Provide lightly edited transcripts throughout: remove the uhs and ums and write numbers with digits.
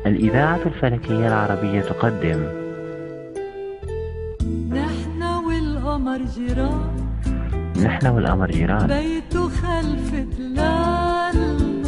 الإذاعة الفلكية العربية تقدم. نحن والقمر جيران، نحن والقمر جيران، بيته خلف تلال،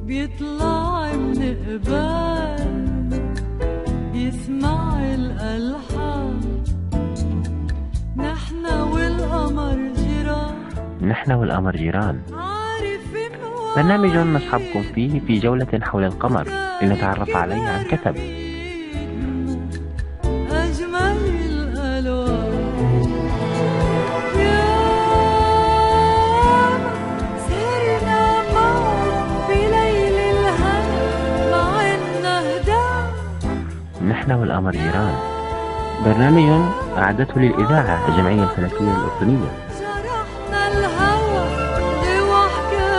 بيطلع من قبال بيسمع الألحان. نحن والقمر جيران، نحن والقمر جيران، برنامج نصحبكم فيه في جولة حول القمر لنتعرف عليه عن كثب. أجمل الألوان سهرنا معه بليل الهنا مع النهدان. نحن والقمر جيران، برنامج أعدته للإذاعة الجمعية الفلكية الأردنية. شرحنا الهوى لوحكات.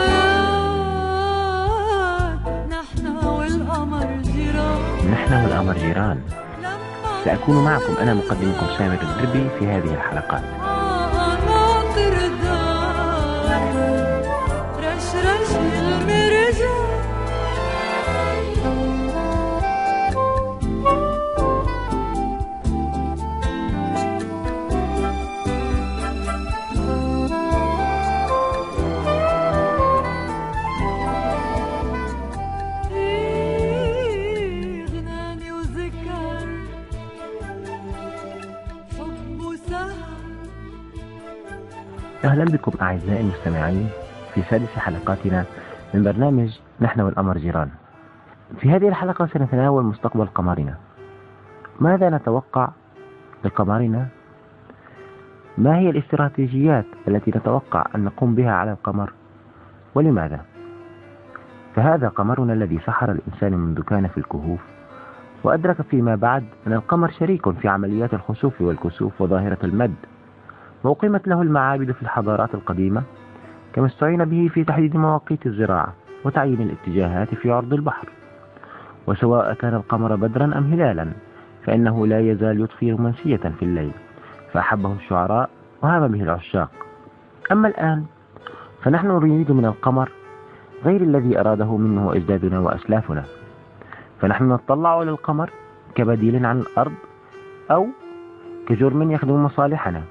نحن والقمر جيران، نحن والقمر جيران، سأكون معكم أنا مقدمكم سامر الدربي في هذه الحلقات. ناطر دار رشرش المرجان. غناني وذكر حب وسهر. أهلا بكم أعزائي المستمعين في سادس حلقاتنا من برنامج نحن والقمر جيران. في هذه الحلقة سنتناول مستقبل قمرنا. ماذا نتوقع لقمرنا؟ ما هي الاستراتيجيات التي نتوقع أن نقوم بها على القمر؟ ولماذا؟ فهذا قمرنا الذي سحر الإنسان منذ كان في الكهوف، وأدرك فيما بعد أن القمر شريك في عمليات الخسوف والكسوف وظاهرة المد، وأقيمت له المعابد في الحضارات القديمة، كما استعين به في تحديد مواقيت الزراعة وتعيين الاتجاهات في عرض البحر. وسواء كان القمر بدرا أم هلالا فإنه لا يزال يضفي رومانسية في الليل، فأحبه الشعراء وهام به العشاق. أما الآن فنحن نريد من القمر غير الذي أراده منه أجدادنا وأسلافنا، فنحن نطلع إلى القمر كبديل عن الأرض أو كجرم يخدم مصالحنا.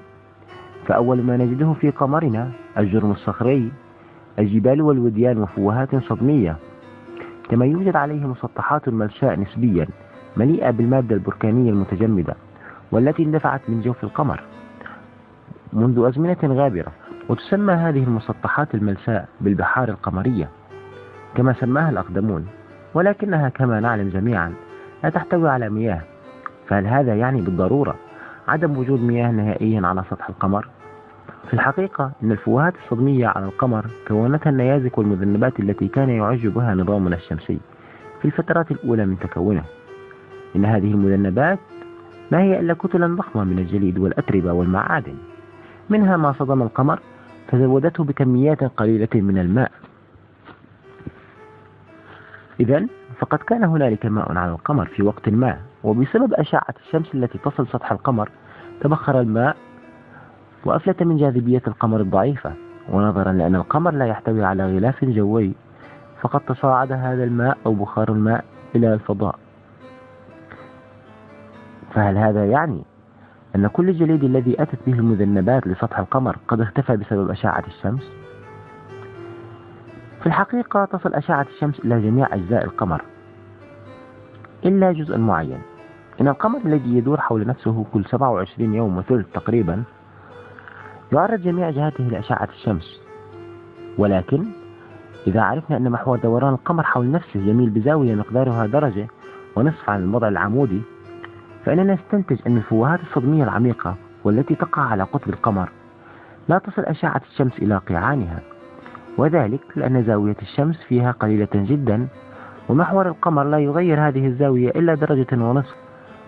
فأول ما نجده في قمرنا الجرم الصخري، الجبال والوديان وفوهات صدمية، كما يوجد عليه مسطحات ملساء نسبيا مليئة بالمادة البركانية المتجمدة والتي اندفعت من جوف القمر منذ أزمنة غابرة. وتسمى هذه المسطحات الملساء بالبحار القمرية كما سماها الأقدمون، ولكنها كما نعلم جميعا لا تحتوي على مياه. فهل هذا يعني بالضرورة عدم وجود مياه نهائيا على سطح القمر؟ في الحقيقة إن الفوهات الصدمية على القمر كونتها النيازك والمذنبات التي كان يعج بها نظامنا الشمسي في الفترات الأولى من تكونه. إن هذه المذنبات ما هي إلا كتلا ضخمة من الجليد والأتربة والمعادن، منها ما صدم القمر فزودته بكميات قليلة من الماء. إذن فقد كان هنالك ماء على القمر في وقت ما، وبسبب أشعة الشمس التي تصل سطح القمر تبخر الماء وأفلت من جاذبية القمر الضعيفة. ونظرا لأن القمر لا يحتوي على غلاف جوي فقد تصاعد هذا الماء أو بخار الماء إلى الفضاء. فهل هذا يعني أن كل الجليد الذي أتت به المذنبات لسطح القمر قد اختفى بسبب أشعة الشمس؟ في الحقيقة تصل أشعة الشمس إلى جميع أجزاء القمر إلا جزء معين. إن القمر الذي يدور حول نفسه كل 27 يوم وثلث تقريبا يعرض جميع جهاته لأشعة الشمس، ولكن إذا عرفنا أن محور دوران القمر حول نفسه يميل بزاوية مقدارها درجة ونصف عن الوضع العمودي، فإننا نستنتج أن الفوهات الصدمية العميقة والتي تقع على قطب القمر لا تصل أشعة الشمس إلى قيعانها، وذلك لأن زاوية الشمس فيها قليلة جدا، ومحور القمر لا يغير هذه الزاوية إلا درجة ونصف،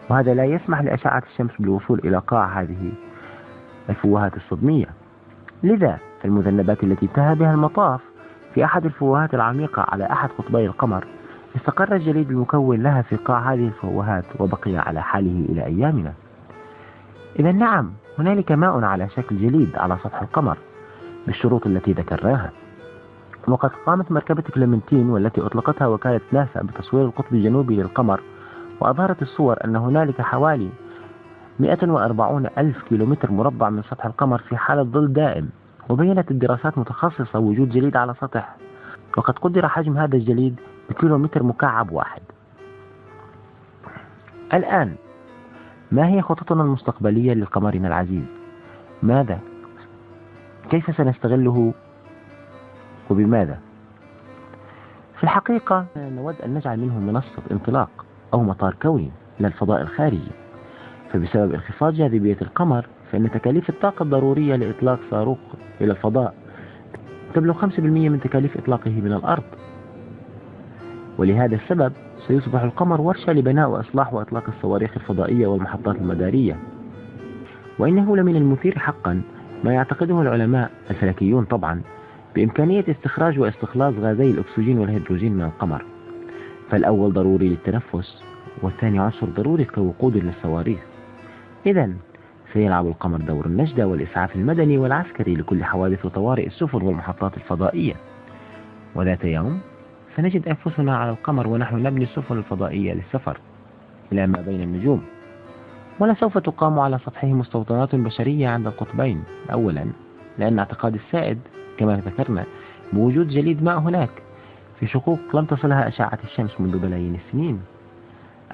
وهذا لا يسمح لأشعة الشمس بالوصول إلى قاع هذه الفوهات الصدمية. لذا المذنبات التي انتهى بها المطاف في أحد الفوهات العميقة على أحد قطبي القمر استقر الجليد المكون لها في قاع هذه الفوهات وبقي على حاله إلى أيامنا. إذا نعم، هنالك ماء على شكل جليد على سطح القمر بالشروط التي ذكرناها. وقد قامت مركبة كليمنتين والتي أطلقتها وكالة ناسا بتصوير القطب الجنوبي للقمر، وأظهرت الصور أن هنالك حوالي 140 ألف كيلومتر مربع من سطح القمر في حالة ظل دائم. وبينت الدراسات متخصصة وجود جليد على سطح، وقد قدر حجم هذا الجليد بكيلومتر مكعب واحد. الآن ما هي خططنا المستقبلية لقمرنا العزيز؟ كيف سنستغله وبماذا؟ في الحقيقة نود أن نجعل منه منصة انطلاق أو مطار كوني للفضاء الخارجي، فبسبب انخفاض جاذبية القمر فإن تكاليف الطاقة الضرورية لإطلاق صاروخ إلى الفضاء تبلغ 5% من تكاليف إطلاقه من الأرض. ولهذا السبب سيصبح القمر ورشة لبناء وإصلاح وإطلاق الصواريخ الفضائية والمحطات المدارية. وإنه لمن المثير حقا ما يعتقده العلماء الفلكيون طبعا بإمكانية استخراج واستخلاص غازي الأكسجين والهيدروجين من القمر، فالأول ضروري للتنفس والثاني عنصر ضروري كوقود للصواريخ. إذن سيلعب القمر دور النجدة والإسعاف المدني والعسكري لكل حوادث وطوارئ السفن والمحطات الفضائية. وذات يوم سنجد أنفسنا على القمر ونحن نبني السفن الفضائية للسفر إلى ما بين النجوم، ولسوف تقام على سطحه مستوطنات بشرية عند القطبين. أولا لأن اعتقاد السائد كما ذكرنا بوجود جليد ماء هناك في شقوق لم تصلها أشعة الشمس منذ بلايين السنين.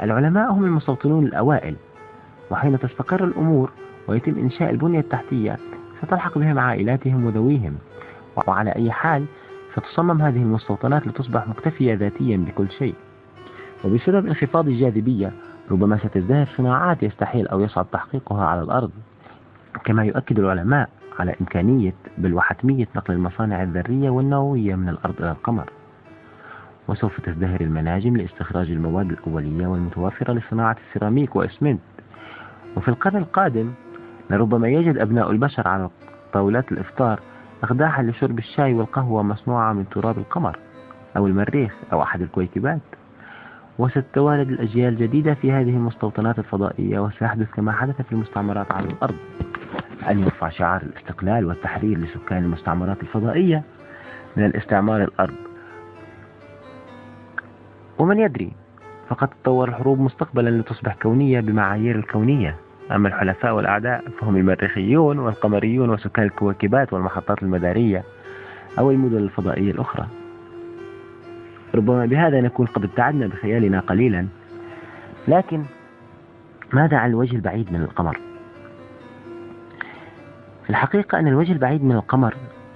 العلماء هم المستوطنون الأوائل، وحين تستقر الأمور ويتم إنشاء البنية التحتية ستلحق بهم عائلاتهم وذويهم. وعلى أي حال ستصمم هذه المستوطنات لتصبح مكتفية ذاتيا بكل شيء. وبسبب انخفاض الجاذبية ربما ستزدهر صناعات يستحيل أو يصعب تحقيقها على الأرض، كما يؤكد العلماء على إمكانية بل وحتمية نقل المصانع الذرية والنووية من الأرض إلى القمر. وسوف تزدهر المناجم لاستخراج المواد الأولية والمتوفرة لصناعة السيراميك وإسمنت. وفي القرن القادم لربما يجد أبناء البشر على طاولات الإفطار أقداحا لشرب الشاي والقهوة مصنوعة من تراب القمر أو المريخ أو أحد الكويكبات. وستتوالد الأجيال الجديدة في هذه المستوطنات الفضائية، وسيحدث كما حدث في المستعمرات على الأرض أن يرفع شعار الاستقلال والتحرير لسكان المستعمرات الفضائية من الاستعمار الأرض. ومن يدري، فقد تطور الحروب مستقبلا لتصبح كونية بمعايير الكونية. أما الحلفاء والأعداء فهم المريخيون والقمريون وسكان الكويكبات والمحطات المدارية أو المدن الفضائية الأخرى. ربما بهذا نكون قد ابتعدنا بخيالنا قليلا، لكن ماذا عن الوجه البعيد من القمر؟ في الحقيقة أن الوجه البعيد من القمر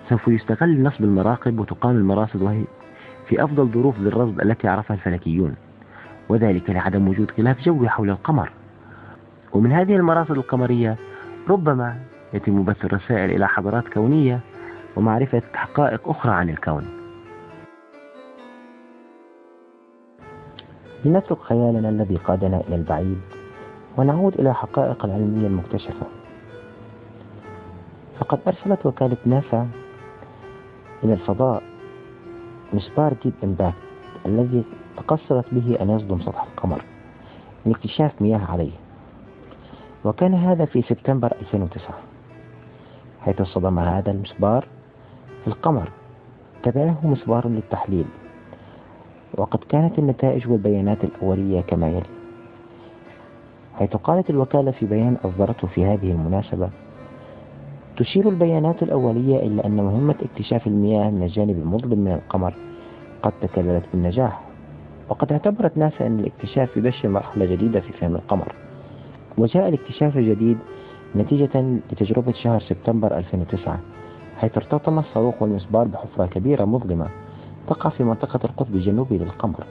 سوف يستغل لنصب المراقب وتقام المراصد، وهي في أفضل ظروف الرصد التي عرفها الفلكيون، وذلك لعدم وجود غلاف جوي حول القمر. ومن هذه المراصد القمرية ربما يتم بث الرسائل إلى حضارات كونية ومعرفة حقائق أخرى عن الكون. لنترك خيالنا الذي قادنا إلى البعيد ونعود إلى حقائق العلمية المكتشفة. فقد أرسلت وكالة ناسا إلى الفضاء مسبار ديب إمباكت الذي تقصرت به أن يصدم سطح القمر لاكتشاف مياه عليه، وكان هذا في سبتمبر 2009، حيث صدم هذا المسبار في القمر. تبعه مسبار للتحليل، وقد كانت النتائج والبيانات الأولية كما يلي، حيث قالت الوكالة في بيان أصدرته في هذه المناسبة: تشير البيانات الأولية إلى أن مهمة اكتشاف المياه من الجانب المظلم من القمر قد تكللت بالنجاح، وقد اعتبرت ناسا أن الاكتشاف يبشر مرحلة جديدة في فهم القمر. وجاء الاكتشاف الجديد نتيجة لتجربة شهر سبتمبر 2009، حيث ارتطم الصاروخ والمسبار بحفرة كبيرة مظلمة تقع في منطقة القطب الجنوبي للقمر،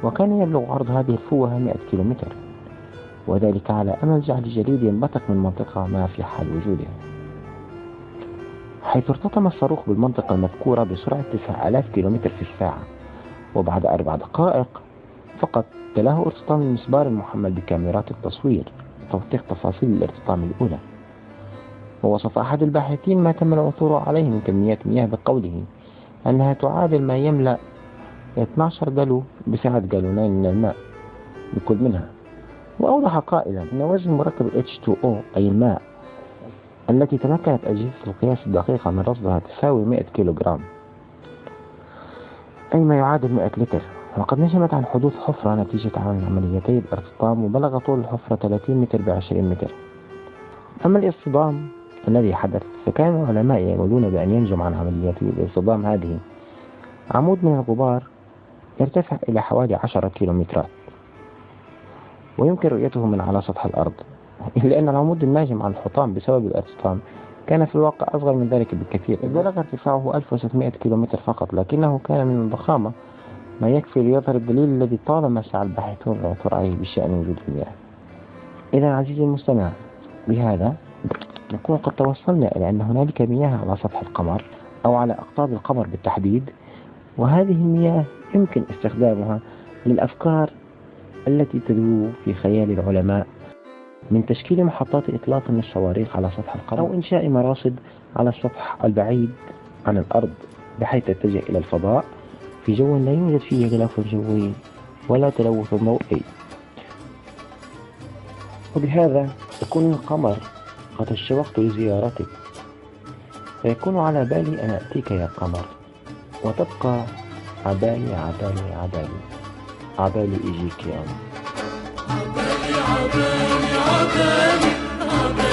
وكان يبلغ عرض هذه الفوهة 100 كيلومتر، وذلك على أمل جعل الجليد ينبثق من منطقة ما في حال وجوده. حيث ارتطم الصاروخ بالمنطقة المذكورة بسرعة 9000 كيلومتر في الساعة، وبعد 4 دقائق فقط تلاه ارتطام المسبار المحمل بكاميرات التصوير لتوثيق تفاصيل الارتطام الأولى. ووصف أحد الباحثين ما تم العثور عليه من كميات مياه بقوله أنها تعادل ما يملأ 12 دلو بسعة جالونين من الماء بكل منها. وأوضح قائلا أن وزن مركب H2O أي الماء التي تمكنت أجهزة القياس الدقيقة من رصدها تساوي 100 كيلوغرام. أي ما يعادل 100 لتر. وقد نجمت عن حدوث حفرة نتيجة عن عمليتي الارتطام، وبلغ طول الحفرة 30 متر ب20 متر. أما الاصطدام الذي حدث فكان العلماء يقولون بأن ينجم عن عمليتي الاصطدام هذه عمود من الغبار يرتفع إلى حوالي 10 كيلومترات، ويمكن رؤيته من على سطح الأرض، إلا أن العمود الناجم عن الحطام بسبب الارتطام كان في الواقع أصغر من ذلك بكثير، بلغ ارتفاعه 1600 كيلومتر فقط، لكنه كان من الضخامة ما يكفي ليظهر الدليل الذي طالما سعى الباحثون للعثور عليه بشأن وجود المياه. إذا عزيزي المستمع، بهذا نكون قد توصلنا إلى أن هنالك مياه على سطح القمر أو على أقطاب القمر بالتحديد، وهذه المياه يمكن استخدامها للأفكار التي تدور في خيال العلماء من تشكيل محطات إطلاق للصواريخ على سطح القمر، أو إنشاء مراصد على السطح البعيد عن الأرض بحيث تتجه إلى الفضاء في جو لا يوجد فيه غلاف جوي ولا تلوث ضوئي. وبهذا يكون القمر قد اشتوقت لزيارتك، فيكون على بالي أن أتيك يا قمر، وتبقى عبالي عبالي عبالي عبالي إجيك يا أمي. عبالي عبالي عبالي عبالي